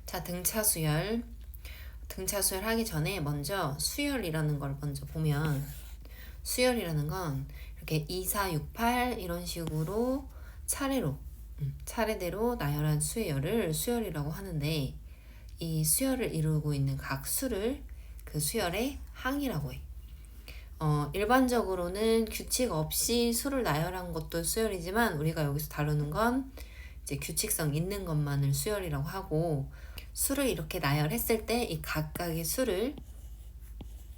자, 등차 수열. 등차 수열 하기 전에 먼저 수열이라는 걸 먼저 보면, 수열이라는 건 이렇게 2, 4, 6, 8 이런 식으로 차례대로 나열한 수열을 수열이라고 하는데, 이 수열을 이루고 있는 각 수를 그 수열의 항이라고 해. 일반적으로는 규칙 없이 수를 나열한 것도 수열이지만, 우리가 여기서 다루는 건 이제 규칙성 있는 것만을 수열이라고 하고, 수를 이렇게 나열했을 때 이 각각의 수를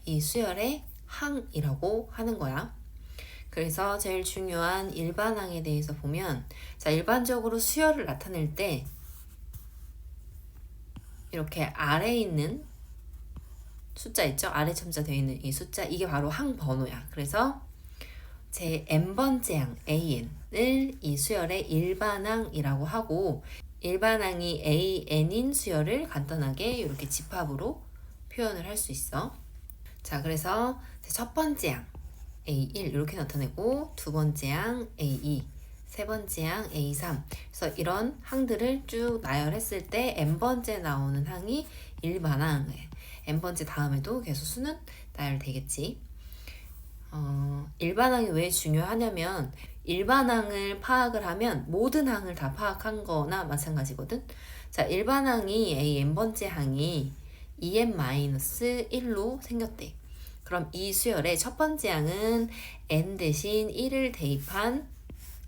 이 수열의 항이라고 하는 거야. 그래서 제일 중요한 일반항에 대해서 보면, 자, 일반적으로 수열을 나타낼 때 이렇게 아래에 있는 숫자 있죠? 아래 첨자 되어 있는 이 숫자, 이게 바로 항 번호야. 그래서 제 n번째 항 an을 이 수열의 일반항이라고 하고, 일반항이 an인 수열을 간단하게 이렇게 집합으로 표현을 할 수 있어. 자, 그래서 첫 번째 항 A1 이렇게 나타내고, 두 번째 항 A2, 세 번째 항 A3. 그래서 이런 항들을 쭉 나열했을 때 n번째 나오는 항이 일반항. n번째 다음에도 계속 수는 나열되겠지. 일반항이 왜 중요하냐면, 일반항을 파악을 하면 모든 항을 다 파악한 거나 마찬가지거든. 자, 일반항이 n번째 항이 2n-1로 생겼대. 그럼 이 수열의 첫 번째 항은 n 대신 1을 대입한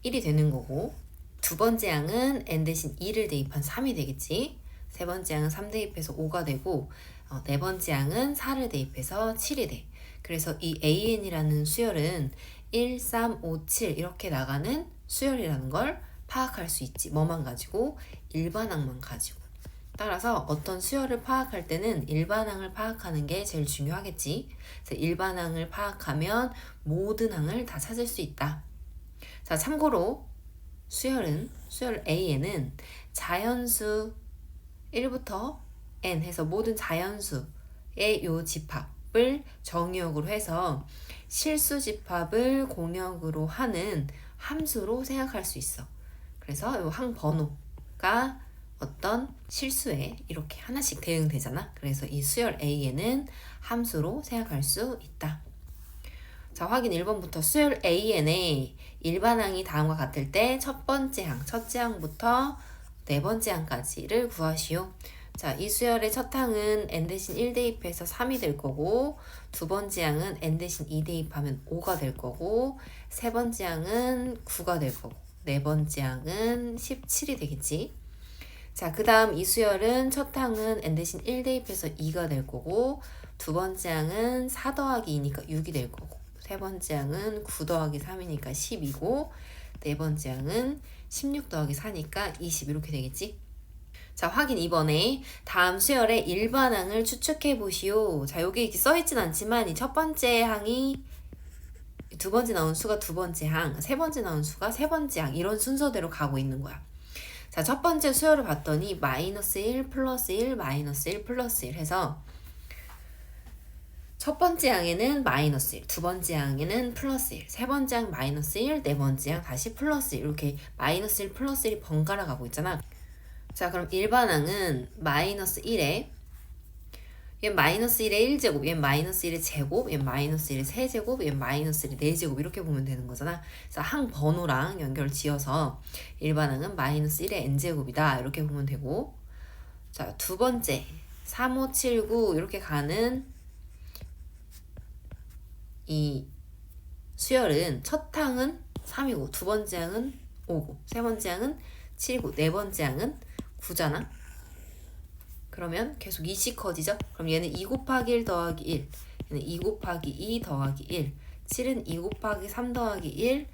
1이 되는 거고, 두 번째 항은 n 대신 2를 대입한 3이 되겠지. 세 번째 항은 3 대입해서 5가 되고, 네 번째 항은 4를 대입해서 7이 돼. 그래서 이 an이라는 수열은 1, 3, 5, 7 이렇게 나가는 수열이라는 걸 파악할 수 있지. 뭐만 가지고? 일반항만 가지고. 따라서 어떤 수열을 파악할 때는 일반항을 파악하는 게 제일 중요하겠지. 그래서 일반항을 파악하면 모든 항을 다 찾을 수 있다. 자, 참고로 수열 an은 자연수 1부터 n 해서 모든 자연수의 요 집합을 정의역으로 해서 실수 집합을 공역으로 하는 함수로 생각할 수 있어. 그래서 요 항 번호가 어떤 실수에 이렇게 하나씩 대응되잖아. 그래서 이 수열 an은 함수로 생각할 수 있다. 자, 확인 1번부터 수열 an의 일반항이 다음과 같을 때 첫 번째 항, 첫째 항부터 네 번째 항까지를 구하시오. 자, 이 수열의 첫 항은 n 대신 1 대입해서 3이 될 거고, 두 번째 항은 n 대신 2 대입하면 5가 될 거고, 세 번째 항은 9가 될 거고, 네 번째 항은 17이 되겠지. 자, 그 다음 이 수열은 첫 항은 n 대신 1 대입해서 2가 될 거고, 두 번째 항은 4 더하기 2니까 6이 될 거고, 세 번째 항은 9 더하기 3이니까 10이고, 네 번째 항은 16 더하기 4니까 20 이렇게 되겠지. 자, 확인 2번에 다음 수열의 일반항을 추측해 보시오. 자, 여기 이렇게 써있진 않지만 이 첫 번째 항이 두 번째 나온 수가 두 번째 항, 세 번째 나온 수가 세 번째 항, 이런 순서대로 가고 있는 거야. 자, 첫 번째 수열을 봤더니 마이너스 1, 플러스 1, 마이너스 1, 플러스 1 해서 첫 번째 항에는 마이너스 1, 두 번째 항에는 플러스 1, 세 번째 항 마이너스 1, 네 번째 항 다시 플러스 1, 이렇게 마이너스 1, 플러스 1이 번갈아 가고 있잖아. 자, 그럼 일반항은 마이너스 1에 얘 마이너스 1의 1제곱, 얘 마이너스 1의 제곱, 얘 마이너스 1의 세제곱, 얘 마이너스 1의 4제곱 이렇게 보면 되는 거잖아. 그래서 항 번호랑 연결 지어서 일반항은 마이너스 1의 n제곱이다 이렇게 보면 되고, 자, 두 번째 3, 5, 7, 9 이렇게 가는 이 수열은 첫 항은 3이고, 두 번째 항은 5고, 세 번째 항은 7이고, 네 번째 항은 9잖아. 그러면 계속 2씩 커지죠? 그럼 얘는 2 곱하기 1 더하기 1, 얘는 2 곱하기 2 더하기 1, 7은 2 곱하기 3 더하기 1,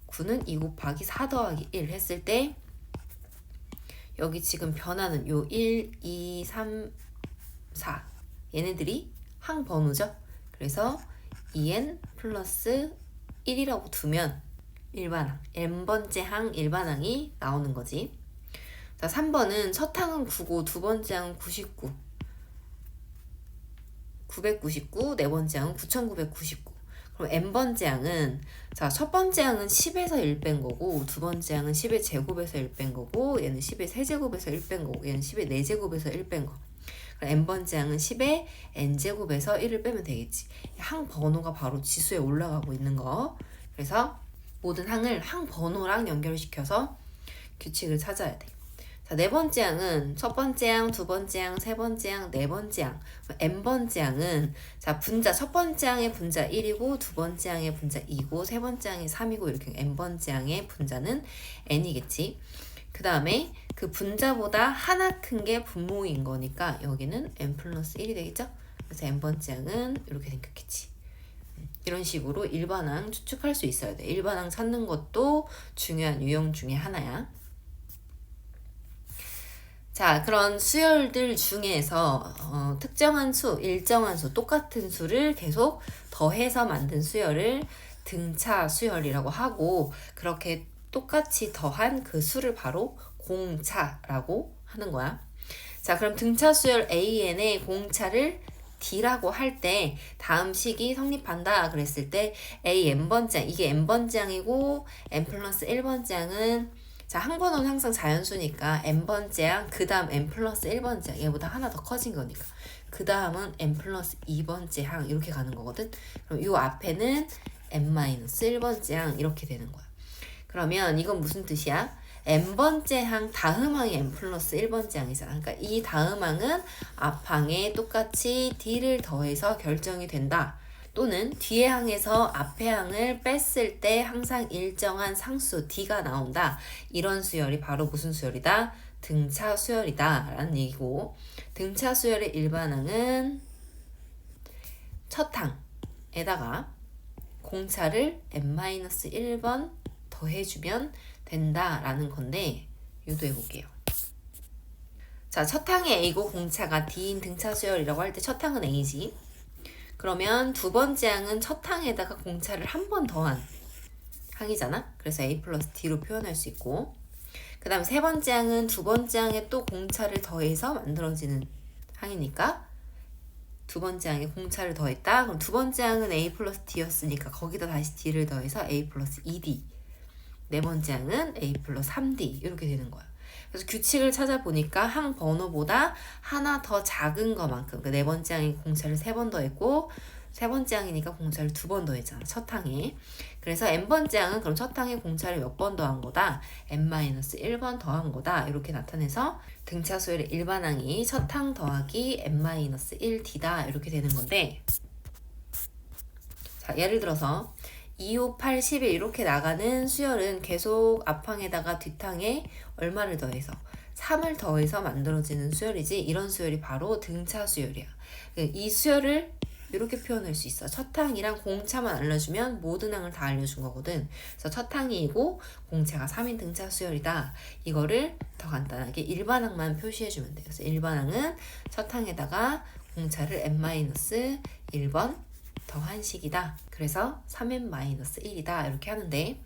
9는 2 곱하기 4 더하기 1 했을 때 여기 지금 변하는 요 1, 2, 3, 4 얘네들이 항 번호죠? 그래서 2n 플러스 1이라고 두면 일반항, n번째 항 일반항이 나오는 거지. 자, 3번은 첫 항은 9고 두 번째 항은 99, 999, 네 번째 항은 9999. 그럼 n번째 항은 자, 첫 번째 항은 10에서 1 뺀 거고 두 번째 항은 10의 제곱에서 1 뺀 거고 얘는 10의 세제곱에서 1 뺀 거고 얘는 10의 4제곱에서 1 뺀 거. 그럼 n번째 항은 10의 n제곱에서 1을 빼면 되겠지. 항 번호가 바로 지수에 올라가고 있는 거. 그래서 모든 항을 항 번호랑 연결시켜서 규칙을 찾아야 돼. 자, 네 번째 항은 첫 번째 항, 두 번째 항, 세 번째 항, 네 번째 항. n번째 항은 자, 분자 첫 번째 항의 분자 1이고 두 번째 항의 분자 2고 세 번째 항의 3이고 이렇게 n번째 항의 분자는 n이겠지. 그 다음에 그 분자보다 하나 큰 게 분모인 거니까 여기는 n 플러스 1이 되겠죠? 그래서 n번째 항은 이렇게 생겼겠지. 이런 식으로 일반항 추측할 수 있어야 돼. 일반항 찾는 것도 중요한 유형 중에 하나야. 자, 그런 수열들 중에서 특정한 수, 일정한 수, 똑같은 수를 계속 더해서 만든 수열을 등차 수열이라고 하고 그렇게 똑같이 더한 그 수를 바로 공차라고 하는 거야. 자, 그럼 등차 수열 AN의 공차를 D라고 할 때 다음 식이 성립한다 그랬을 때 A n번째 이게 n번째 항이고 n 플러스 1번째 항은 자, 항번호는 항상 자연수니까 n번째 항, 그 다음 n 플러스 1번째 항, 얘보다 하나 더 커진 거니까 그 다음은 n 플러스 2번째 항 이렇게 가는 거거든. 그럼 요 앞에는 n 마이너스 1번째 항 이렇게 되는 거야. 그러면 이건 무슨 뜻이야? n번째 항 다음 항이 n 플러스 1번째 항이잖아. 그러니까 이 다음 항은 앞 항에 똑같이 d를 더해서 결정이 된다. 또는 뒤에 항에서 앞에 항을 뺐을 때 항상 일정한 상수 d가 나온다. 이런 수열이 바로 무슨 수열이다? 등차 수열이다 라는 얘기고 등차 수열의 일반항은 첫 항에다가 공차를 n-1번 더해주면 된다라는 건데 유도해 볼게요. 자, 첫 항이 A고 공차가 D인 등차 수열이라고 할 때 첫 항은 A지. 그러면 두 번째 항은 첫 항에다가 공차를 한 번 더한 항이잖아. 그래서 A 플러스 D로 표현할 수 있고 그 다음 세 번째 항은 두 번째 항에 또 공차를 더해서 만들어지는 항이니까 두 번째 항에 공차를 더했다. 그럼 두 번째 항은 A 플러스 D였으니까 거기다 다시 D를 더해서 A 플러스 2D 네 번째 항은 A 플러스 3D 이렇게 되는 거야. 그래서 규칙을 찾아보니까 항 번호보다 하나 더 작은 것만큼 그 네 번째 항에 공차를 3번 더했고 세 번째 항이니까 공차를 2번 더했잖아. 첫 항에. 그래서 n번째 항은 그럼 첫 항에 공차를 몇 번 더한 거다? n-1번 더한 거다. 이렇게 나타내서 등차 수열의 일반항이 첫 항 더하기 n-1d다. 이렇게 되는 건데 자, 예를 들어서 2, 5, 8, 11 이렇게 나가는 수열은 계속 앞항에다가 뒷항에 얼마를 더해서 3을 더해서 만들어지는 수열이지 이런 수열이 바로 등차 수열이야. 이 수열을 이렇게 표현할 수 있어. 첫 항이랑 공차만 알려주면 모든 항을 다 알려준 거거든. 그래서 첫 항이고 공차가 3인 등차 수열이다. 이거를 더 간단하게 일반항만 표시해주면 돼요. 그래서 일반항은 첫 항에다가 공차를 n-1번 더한 식이다. 그래서 3n-1이다. 이렇게 하는데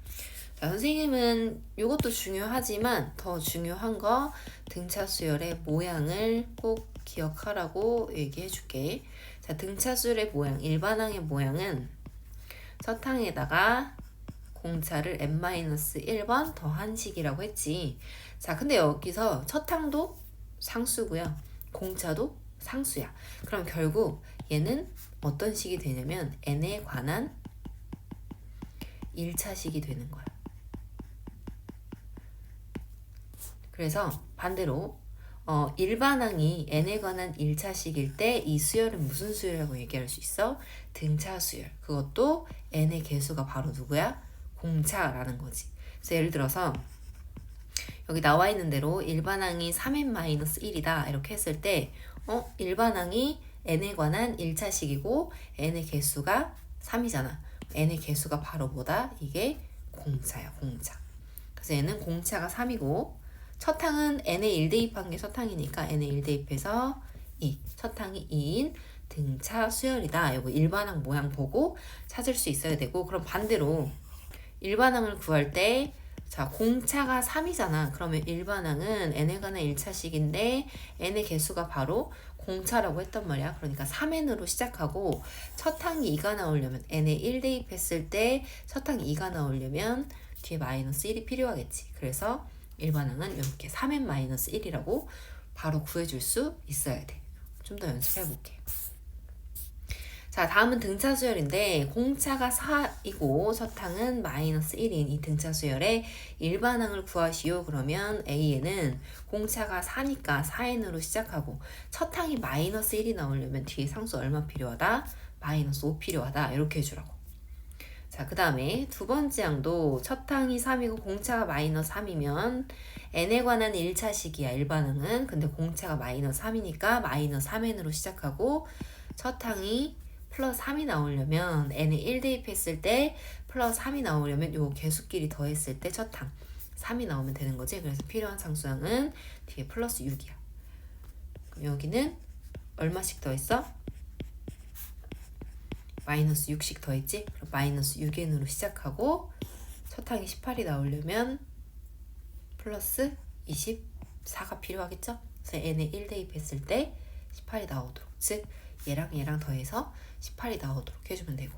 자, 선생님은 이것도 중요하지만 더 중요한 거 등차 수열의 모양을 꼭 기억하라고 얘기해 줄게. 자, 등차 수열의 모양, 일반항의 모양은 첫 항에다가 공차를 n-1번 더한 식이라고 했지. 자, 근데 여기서 첫 항도 상수고요. 공차도 상수야. 그럼 결국 얘는 어떤 식이 되냐면 n에 관한 1차식이 되는 거야. 그래서 반대로 일반항이 n에 관한 1차식일 때 이 수열은 무슨 수열이라고 얘기할 수 있어? 등차 수열. 그것도 n의 개수가 바로 누구야? 공차라는 거지. 그래서 예를 들어서 여기 나와 있는 대로 일반항이 3n-1이다 이렇게 했을 때 일반항이 n에 관한 1차식이고 n의 개수가 3이잖아. n의 개수가 바로 뭐다? 이게 공차야, 공차. 그래서 얘는 공차가 3이고 첫 항은 n에 1 대입한 게 첫 항이니까 n에 1 대입해서 2. 첫 항이 2인 등차 수열이다. 이거 일반항 모양 보고 찾을 수 있어야 되고 그럼 반대로 일반항을 구할 때 자, 공차가 3이잖아. 그러면 일반항은 n에 관한 1차식인데 n의 개수가 바로 공차라고 했단 말이야. 그러니까 3n으로 시작하고 첫 항이 2가 나오려면 n에 1 대입했을 때 첫 항이 2가 나오려면 뒤에 마이너스 1이 필요하겠지. 그래서 일반항은 이렇게 3n-1이라고 바로 구해줄 수 있어야 돼. 좀 더 연습해볼게. 자, 다음은 등차 수열인데 공차가 4이고 첫 항은 마이너스 1인 이 등차 수열의 일반항을 구하시오. 그러면 A에는 공차가 4니까 4n으로 시작하고 첫 항이 마이너스 1이 나오려면 뒤에 상수 얼마 필요하다? 마이너스 5 필요하다. 이렇게 해주라고. 자, 그 다음에 두 번째 항도 첫 항이 3이고 공차가 마이너스 3이면 n에 관한 1차식이야. 일반항은. 근데 공차가 마이너스 3이니까 마이너스 3n으로 시작하고 첫 항이 플러스 3이 나오려면 n에 1 대입했을 때 플러스 3이 나오려면 요 개수끼리 더했을 때 첫 항 3이 나오면 되는 거지. 그래서 필요한 상수항은 뒤에 플러스 6이야. 그럼 여기는 얼마씩 더했어? 마이너스 6씩 더했지? 그럼 마이너스 6n으로 시작하고 첫 항이 18이 나오려면 플러스 24가 필요하겠죠? 그래서 n에 1 대입했을 때 18이 나오도록, 즉 얘랑 더해서 18이 나오도록 해주면 되고,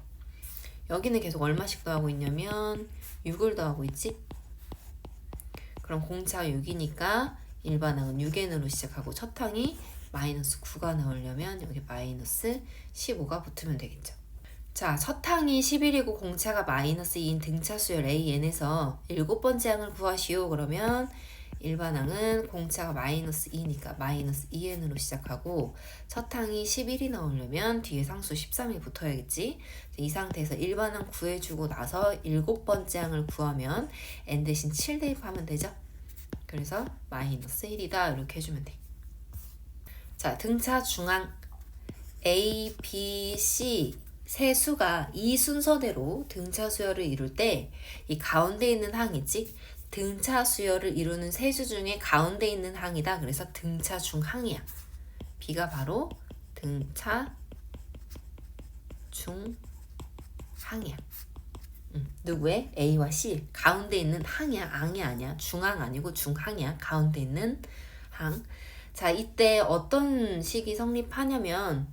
여기는 계속 얼마씩 더하고 있냐면 6을 더하고 있지? 그럼 공차 6이니까 일반항은 6n으로 시작하고 첫 항이 마이너스 9가 나오려면 여기 마이너스 15가 붙으면 되겠죠. 자, 첫 항이 11이고 공차가 마이너스 2인 등차 수열 AN에서 7번째 항을 구하시오. 그러면 일반항은 공차가 마이너스 2니까 마이너스 2n으로 시작하고 첫 항이 11이 나오려면 뒤에 상수 13이 붙어야겠지. 이 상태에서 일반항 구해주고 나서 7번째 항을 구하면 n 대신 7 대입하면 되죠. 그래서 마이너스 1이다 이렇게 해주면 돼. 자, 등차 중항 A, B, C 세 수가 이 순서대로 등차 수열을 이룰 때 이 가운데 있는 항이지, 등차 수열을 이루는 세 수 중에 가운데 있는 항이다. 그래서 등차 중항이야. B가 바로 등차 중항이야. 누구의? A와 C 가운데 있는 항이야. 앙이 아니야. 중항 아니고 중항이야. 가운데 있는 항. 자, 이때 어떤 식이 성립하냐면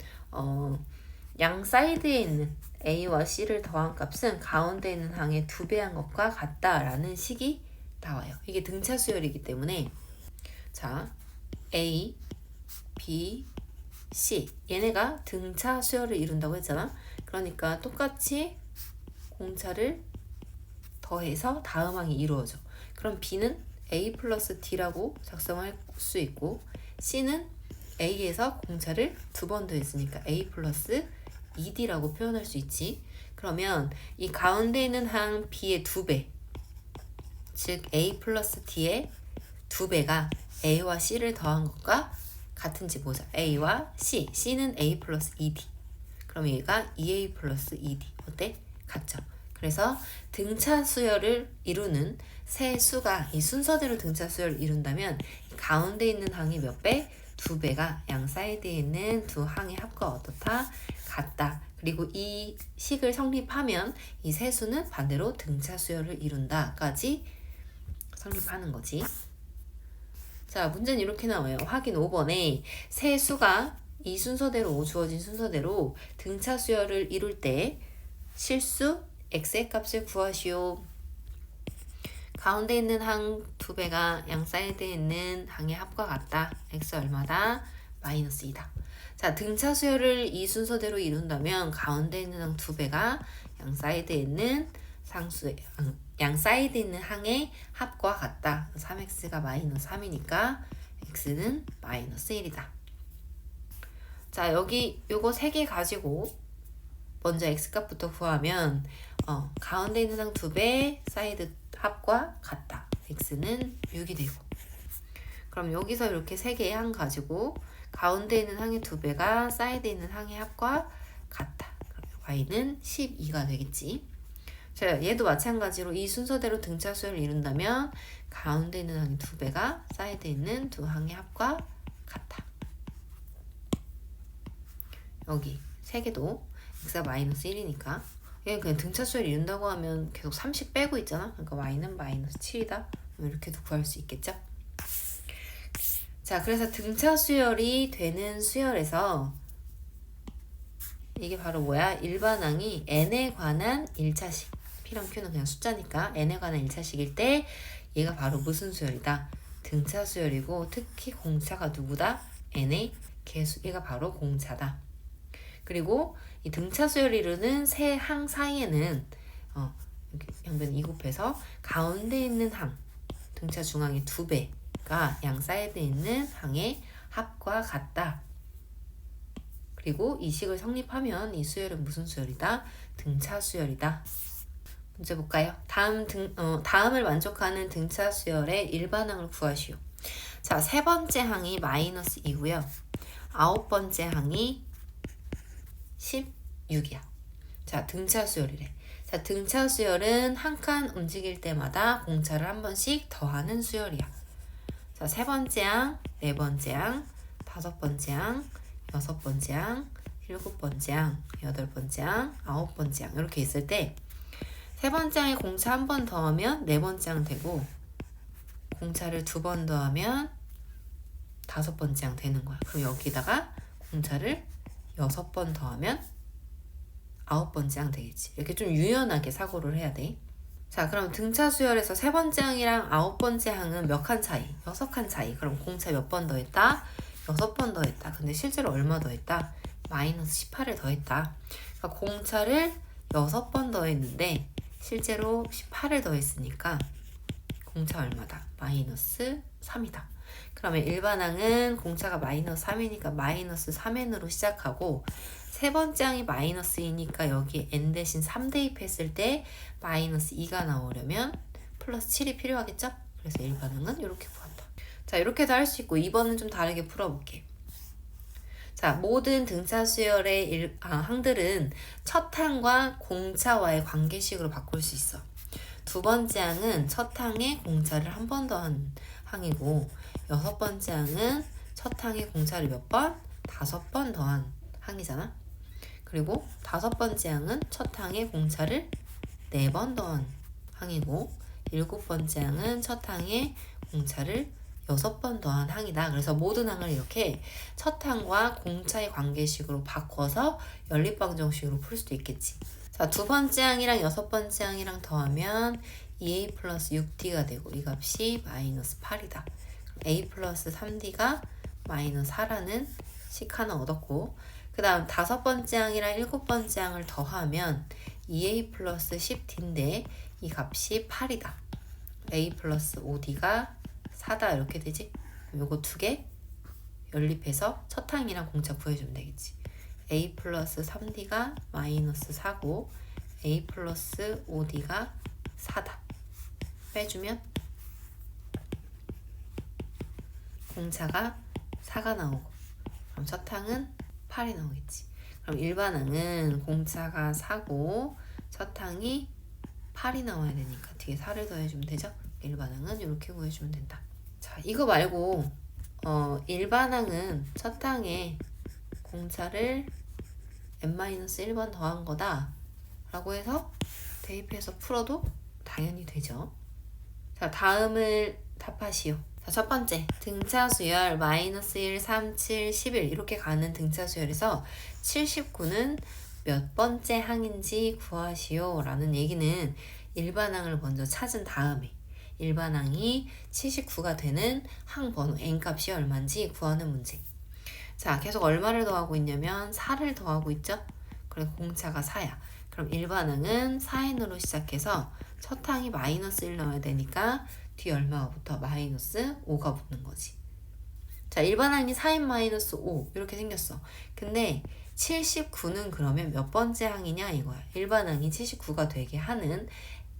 양 사이드에 있는 A와 C를 더한 값은 가운데 있는 항의 2배 한 것과 같다라는 식이 나와요. 이게 등차 수열이기 때문에 자, A, B, C 얘네가 등차 수열을 이룬다고 했잖아. 그러니까 똑같이 공차를 더해서 다음 항이 이루어져. 그럼 B는 A 플러스 D라고 작성할 수 있고 C는 A에서 공차를 2번 더했으니까 A 플러스 2D라고 표현할 수 있지. 그러면 이 가운데 있는 항 B의 2배, 즉 A 플러스 D의 2배가 A와 C를 더한 것과 같은지 보자. A와 C, C는 A 플러스 2D. 그럼 얘가 2A 플러스 2D. 어때? 같죠? 그래서 등차 수열을 이루는 세 수가 이 순서대로 등차 수열을 이룬다면 가운데 있는 항이 몇 배? 2배가 양 사이드에 있는 두 항의 합과 어떻다? 같다. 그리고 이 식을 성립하면 이 세 수는 반대로 등차 수열을 이룬다까지 성립하는 거지. 자, 문제는 이렇게 나와요. 확인 5번에 세 수가 이 순서대로 주어진 순서대로 등차 수열을 이룰 때 실수 x의 값을 구하시오. 가운데 있는 항 2배가 양 사이드에 있는 항의 합과 같다. x 얼마다? 마이너스 2다. 자, 등차 수열을 이 순서대로 이룬다면 가운데 있는 항 2배가 양 사이드에 있는 양 사이드에 있는 항의 합과 같다. 3x가 마이너스 3이니까 x는 마이너스 1이다. 자, 여기 요거 3개 가지고 먼저 x값부터 구하면 가운데 있는 항 2배 사이드 합과 같다. x는 6이 되고, 그럼 여기서 이렇게 3개의 항 가지고 가운데 있는 항의 2배가 사이드에 있는 항의 합과 같다. 그럼 y는 12가 되겠지. 자, 얘도 마찬가지로 이 순서대로 등차 수열을 이룬다면 가운데 있는 항의 2배가 사이드에 있는 두 항의 합과 같다. 여기 3개도 x가 마이너스 1이니까 얘는 그냥 등차 수열 이룬다고 하면 계속 30 빼고 있잖아. 그러니까 y는 마이너스 7이다. 이렇게도 구할 수 있겠죠. 자, 그래서 등차 수열이 되는 수열에서 이게 바로 뭐야? 일반항이 n에 관한 1차식. p랑 q는 그냥 숫자니까 n에 관한 1차식일 때 얘가 바로 무슨 수열이다? 등차 수열이고, 특히 공차가 누구다? n의 개수. 얘가 바로 공차다. 그리고 이 등차 수열 이루는 세 항 사이에는 양변 2 곱해서 가운데 있는 항, 등차 중앙의 2배가 양 사이드에 있는 항의 합과 같다. 그리고 이 식을 성립하면 이 수열은 무슨 수열이다? 등차 수열이다. 문제 볼까요? 다음을 만족하는 등차 수열의 일반항을 구하시오. 자, 세 번째 항이 마이너스 2고요. 9번째 항이 16이야. 자, 등차 수열이래. 자, 등차 수열은 한 칸 움직일 때마다 공차를 한 번씩 더하는 수열이야. 자, 세 번째 항, 네 번째 항, 다섯 번째 항, 여섯 번째 항, 일곱 번째 항, 여덟 번째 항, 아홉 번째 항 이렇게 있을 때 세 번째 항에 공차 한 번 더하면 네 번째 항 되고, 공차를 두 번 더하면 다섯 번째 항 되는 거야. 그럼 여기다가 공차를 6번 더하면 9번째 항 되겠지. 이렇게 좀 유연하게 사고를 해야 돼. 자, 그럼 등차 수열에서 세 번째 항이랑 9번째 항은 몇 칸 차이? 6칸 차이. 그럼 공차 몇 번 더했다? 6번 더했다. 근데 실제로 얼마 더했다? 마이너스 18을 더했다. 그러니까 공차를 6번 더했는데 실제로 18을 더했으니까 공차 얼마다? 마이너스 3이다. 그러면 일반항은 공차가 마이너스 3이니까 마이너스 3n으로 시작하고, 세 번째 항이 마이너스 2니까 여기에 n 대신 3 대입했을 때 마이너스 2가 나오려면 플러스 7이 필요하겠죠? 그래서 일반항은 이렇게 구한다. 자, 이렇게도 할 수 있고 2번은 좀 다르게 풀어볼게. 자, 모든 등차 수열의 항들은 첫 항과 공차와의 관계식으로 바꿀 수 있어. 두 번째 항은 첫 항에 공차를 한 번 더한 항이고, 여섯 번째 항은 첫 항에 공차를 몇 번? 5번 더한 항이잖아. 그리고 다섯 번째 항은 첫 항에 공차를 4번 더한 항이고, 일곱 번째 항은 첫 항에 공차를 6번 더한 항이다. 그래서 모든 항을 이렇게 첫 항과 공차의 관계식으로 바꿔서 연립방정식으로 풀 수도 있겠지. 자, 두 번째 항이랑 여섯 번째 항이랑 더하면 2a 플러스 6d가 되고, 이 값이 마이너스 8이다. a 플러스 3d가 마이너스 4라는 식 하나 얻었고, 그 다음 다섯 번째 항이랑 일곱 번째 항을 더하면 2a 플러스 10d인데 이 값이 8이다. a 플러스 5d가 4다 이렇게 되지? 요거 두 개 연립해서 첫 항이랑 공차 구해주면 되겠지. a 플러스 3d가 마이너스 4고 a 플러스 5d가 4다. 빼주면 공차가 4가 나오고, 그럼 첫 항은 8이 나오겠지. 그럼 일반항은 공차가 4고 첫 항이 8이 나와야 되니까 뒤에 4를 더해주면 되죠? 일반항은 이렇게 구해주면 된다. 자, 이거 말고 일반항은 첫 항에 공차를 n-1번 더한 거다 라고 해서 대입해서 풀어도 당연히 되죠. 자, 다음을 답하시오. 자, 첫 번째 등차 수열 마이너스 1, 3, 7, 11 이렇게 가는 등차 수열에서 79는 몇 번째 항인지 구하시오 라는 얘기는 일반항을 먼저 찾은 다음에 일반항이 79가 되는 항번호 n값이 얼마인지 구하는 문제. 자, 계속 얼마를 더하고 있냐면 4를 더하고 있죠? 그래서 공차가 4야. 그럼 일반항은 4n으로 시작해서 첫 항이 마이너스 1 넣어야 되니까 뒤 얼마가 붙어? 마이너스 5가 붙는 거지. 자, 일반항이 4n 마이너스 5 이렇게 생겼어. 근데 79는 그러면 몇 번째 항이냐 이거야. 일반항이 79가 되게 하는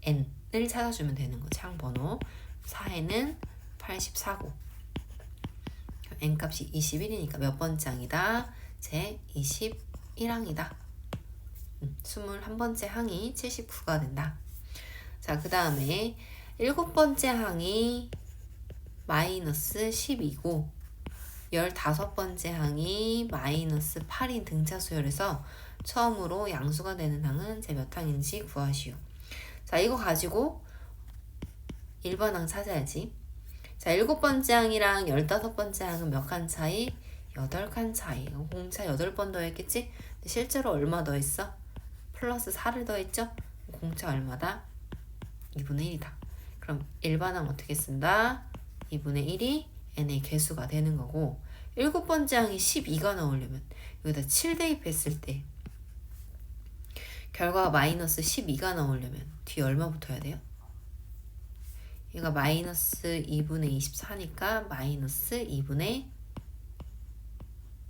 n을 찾아주면 되는 거지. 항번호 4n은 84고 n값이 21이니까 몇 번째 항이다? 제 21항이다. 21번째 항이 79가 된다. 자, 그 다음에 7번째 항이 마이너스 12고 15번째 항이 마이너스 8인 등차 수열에서 처음으로 양수가 되는 항은 제 몇 항인지 구하시오. 자, 이거 가지고 1번 항 찾아야지. 자, 7번째 항이랑 15번째 항은 몇 칸 차이? 8칸 차이. 공차 8번 더했겠지? 근데 실제로 얼마 더했어? 플러스 4를 더했죠? 공차 얼마다? 2분의 1이다. 그럼 일반항 어떻게 쓴다? 2분의 1이 n의 개수가 되는 거고, 7번째 항이 12가 나오려면 여기다 7 대입했을 때 결과가 마이너스 12가 나오려면 뒤에 얼마 붙어야 돼요? 얘가 마이너스 2분의 24니까 마이너스 2분의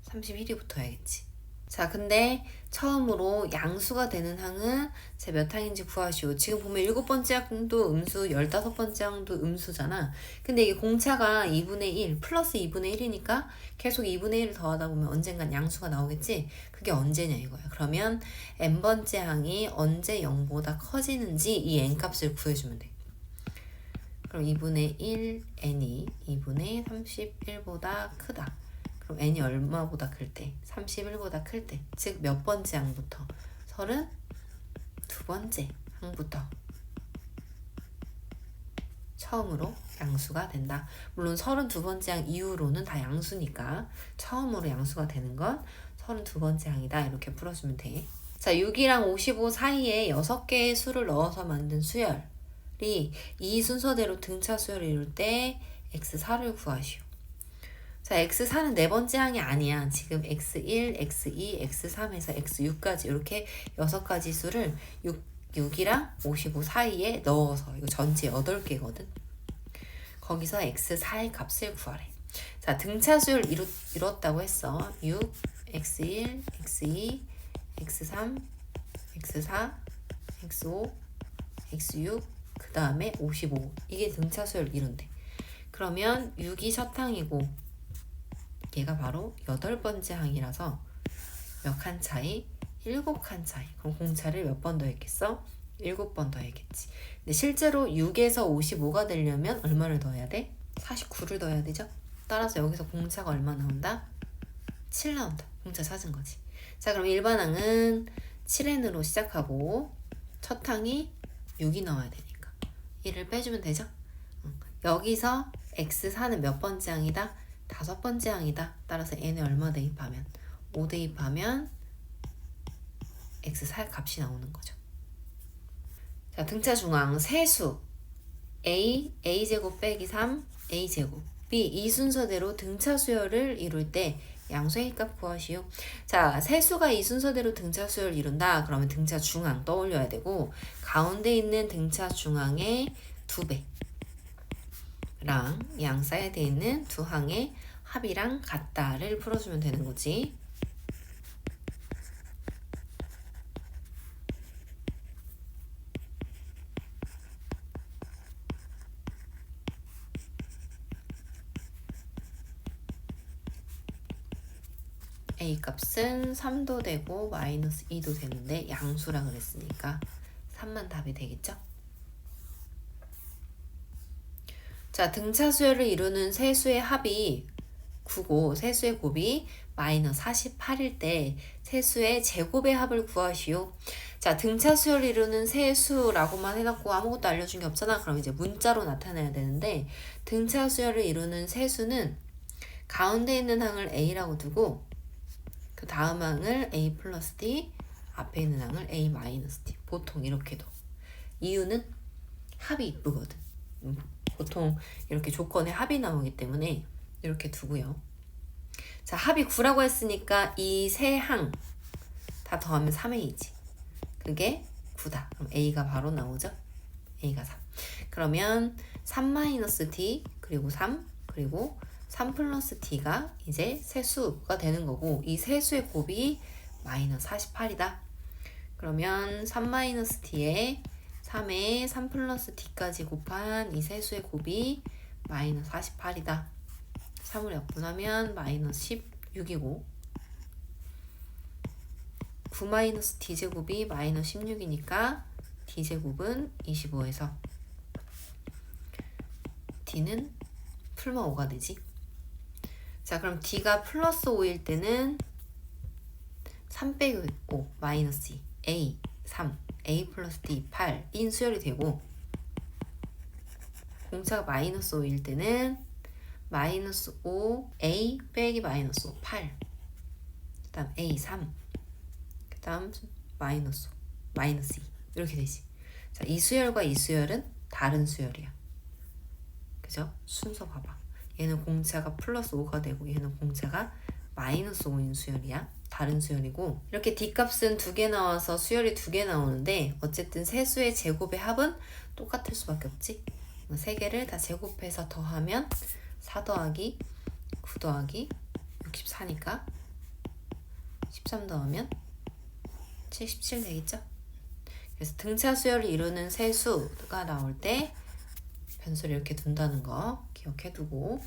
31이 붙어야겠지. 자, 근데 처음으로 양수가 되는 항은 제 몇 항인지 구하시오. 지금 보면 7번째 항도 음수, 15번째 항도 음수잖아. 근데 이게 공차가 2분의 1 플러스 2분의 1이니까 계속 2분의 1을 더하다 보면 언젠간 양수가 나오겠지. 그게 언제냐 이거야. 그러면 n번째 항이 언제 0보다 커지는지 이 n값을 구해주면 돼. 그럼 2분의 1 n이 2분의 31보다 크다. 그럼 n이 얼마보다 클 때? 31보다 클 때. 즉 몇 번째 항부터? 32번째 항부터 처음으로 양수가 된다. 물론 32번째 항 이후로는 다 양수니까 처음으로 양수가 되는 건 32번째 항이다. 이렇게 풀어주면 돼. 자, 6이랑 55 사이에 6개의 수를 넣어서 만든 수열이 이 순서대로 등차 수열을 이룰 때 x4를 구하시오. 자, x4는 네 번째 항이 아니야. 지금 x1, x2, x3에서 x6까지 이렇게 6가지 수를 6이랑 55 사이에 넣어서 이거 전체 8개거든. 거기서 x4의 값을 구하래. 자, 등차 수열 이뤘다고 했어. 6, x1, x2, x3, x4, x5, x6, 그 다음에 55. 이게 등차 수열 이룬대. 그러면 6이 첫 항이고 얘가 바로 8번째 항이라서 몇 칸 차이? 7칸 차이. 그럼 공차를 몇 번 더했겠어? 7번 더해야겠지. 근데 실제로 6에서 55가 되려면 얼마를 더해야 돼? 49를 더해야 되죠? 따라서 여기서 공차가 얼마 나온다? 7 나온다. 공차 찾은 거지. 자, 그럼 일반항은 7n으로 시작하고 첫 항이 6이 나와야 되니까 1을 빼주면 되죠? 여기서 x4는 몇 번째 항이다? 5번째 항이다. 따라서 n에 얼마 대입하면? 5 대입하면 x4 값이 나오는 거죠. 자, 등차 중앙 세수 a, a제곱 빼기 3, a제곱 b 이 순서대로 등차 수열을 이룰 때 양수의 값 구하시오. 자, 세수가 이 순서대로 등차 수열을 이룬다. 그러면 등차 중앙 떠올려야 되고 가운데 있는 등차 중앙의 2배 랑 양 사이에 돼 있는 두 항의 합이랑 같다를 풀어주면 되는 거지. A 값은 3도 되고 마이너스 2도 되는데 양수라 그랬으니까 3만 답이 되겠죠? 자, 등차 수열을 이루는 세수의 합이 9고 세수의 곱이 마이너스 48일 때 세수의 제곱의 합을 구하시오. 자, 등차 수열을 이루는 세수라고만 해놓고 아무것도 알려준 게 없잖아. 그럼 이제 문자로 나타내야 되는데 등차 수열을 이루는 세수는 가운데 있는 항을 A라고 두고 그 다음 항을 A 플러스 D, 앞에 있는 항을 A 마이너스 D. 보통 이렇게 둬. 이유는 합이 이쁘거든. 보통 이렇게 조건에 합이 나오기 때문에 이렇게 두고요. 자, 합이 9라고 했으니까 이 세 항 다 더하면 3A지. 그게 9다. 그럼 A가 바로 나오죠? A가 3. 그러면 3-D 그리고 3 그리고 3 플러스 T가 이제 세수가 되는 거고 이 세수의 곱이 마이너스 48이다. 그러면 3-T에 3에 3 플러스 T까지 곱한 이 세수의 곱이 마이너스 48이다. 3을 약분하면 마이너스 16이고 9 마이너스 D제곱이 마이너스 16이니까 D제곱은 25에서 D는 풀마 5가 되지. 자, 그럼 D가 플러스 5일 때는 3 빼기 5 마이너스 2 A 3 A 플러스 D 8 인 수열이 되고 공차가 마이너스 5일 때는 마이너스 5 A 빼기 마이너스 5 8 그 다음 A 3 그 다음 마이너스 5 마이너스 2 이렇게 되지. 자, 이 수열과 이 수열은 다른 수열이야. 그죠? 순서 봐봐. 얘는 공차가 플러스 5가 되고 얘는 공차가 마이너스 5인 수열이야. 다른 수열이고 이렇게 D값은 2개 나와서 수열이 2개 나오는데 어쨌든 세 수의 제곱의 합은 똑같을 수밖에 없지. 3개를 다 제곱해서 더하면 4 더하기 9 더하기 64니까 13 더하면 77 되겠죠? 그래서 등차 수열을 이루는 세 수가 나올 때 변수를 이렇게 둔다는 거 기억해 두고